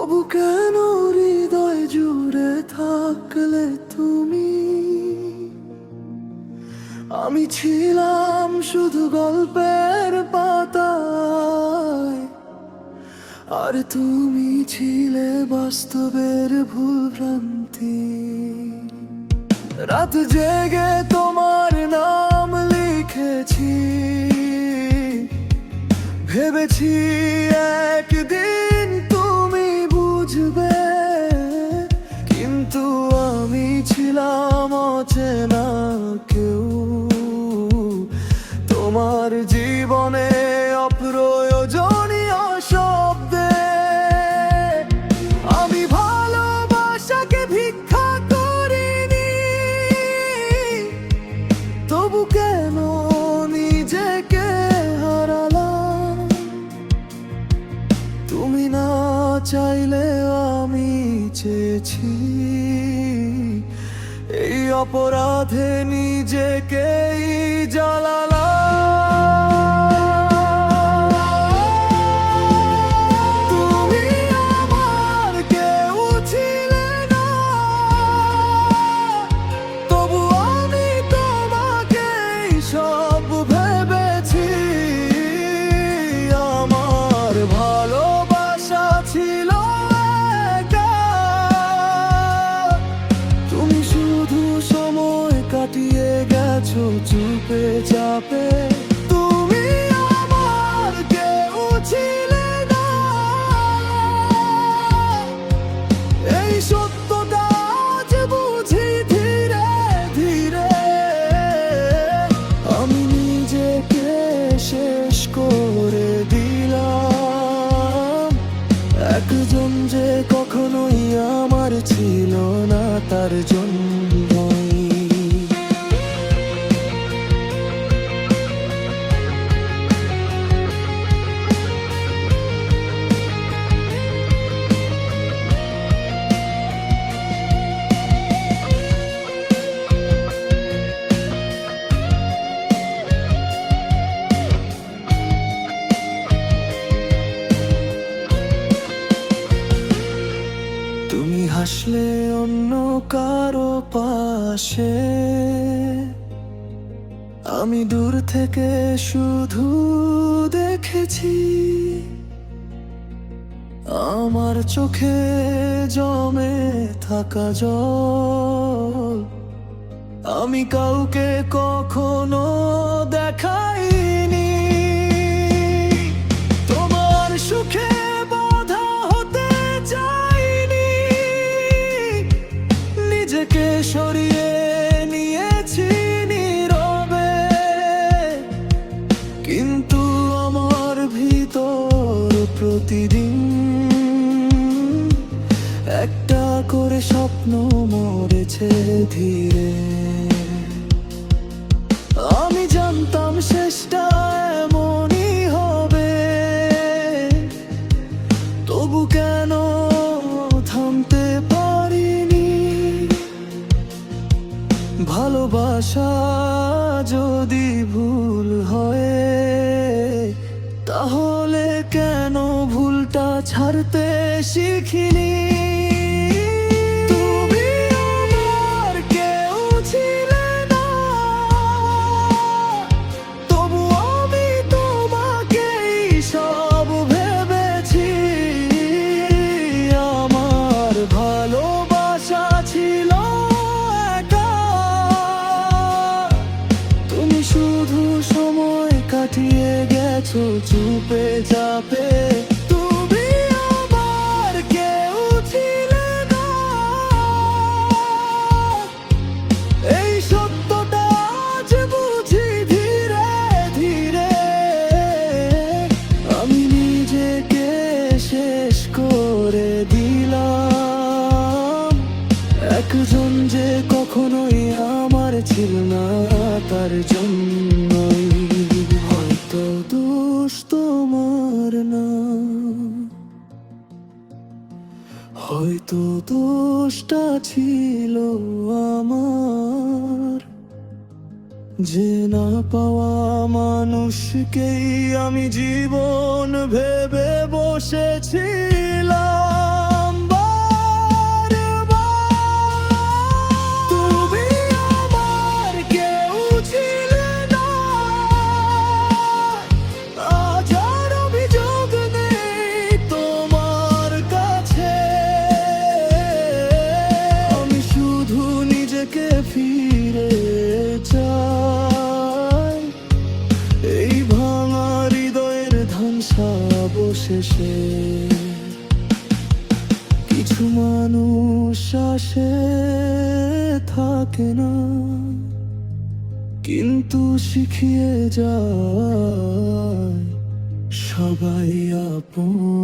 তবু কেন হৃদয় জুড়ে থাকলে তুমি? আমি ছিলাম শুধু গল্পের পাতায়, আর তুমি ছিলে বাস্তবের ভুল ভ্রান্তি। রাত জেগে তোমার নাম লিখেছি, ভেবেছি একদিন তুমি বুঝবে, কিন্তু আমি ছিলাম অচেনা কেউ তোমার জীবনে, অপ্রয়োজনীয় শব্দে। আমি ভালোবাসাকে ভিক্ষা করিনি, তবু কেন নিজেকে হারালাম? তুমি না চাইলে আমি চেয়েছি, এই অপরাধে নিজেকেই জ্বালালাম। তুমি আমার কেউ ছিলে না, তবু আমি তোমাকেই সব ভেবেছি। আমার ভালোবাসা ছিল একা, তুমি শুধু সময় কাটিয়ে গেছো চুপে চাপে। তুমি আমার কেউ ছিলে না, এই সত্যটা আজ বুঝি ধীরে ধীরে। আমি নিজেকে শেষ করে দিলাম, একজন যে কখনোই আমার ছিল না তার জন্যই। তুমি হাসলে অন্য কারো পাশে, আমি দূর থেকে শুধু দেখেছি। আমার চোখে জমে থাকা জল আমি কাউকে কখনো দেখাইনি। তোমার সুখে বাধা হতে চাইনি, নিজেকে সরিয়ে নিয়েছি নীরবে, কিন্তু আমার ভিতর প্রতিদিন একটা করে স্বপ্ন মরেছে ধীরে। আমি জানতাম শেষটা এমনই হবে, তবু কেন থামতে পারিনি? ভালোবাসা যদি ভুল হয়, তাহলে কেন ভুলটা ছাড়তে শিখিনি? তুমি আমার কেউ ছিলে না, তবু আমি তোমাকেই সব ভেবেছি। আমার ভালোবাসা ছিল একা, তুমি শুধু সময় কাটিয়ে গেছো চুপে চাপে। তুমি আমার কেউ ছিলে না, এই সত্যটা আজ বুঝি ধীরে ধীরে। আমি নিজেকে শেষ করে দিলাম, একজন যে কখনোই আমার ছিল না তার জন্যই। হয়তো দোষ তোমার না, হয়তো দোষটা ছিল আমার, যে না পাওয়া মানুষকেই আমি জীবন ভেবে বসেছিলাম। অবশেষে কিছু মানুষ আসে থাকে না, কিন্তু শিখিয়ে যায় সবাই আপন।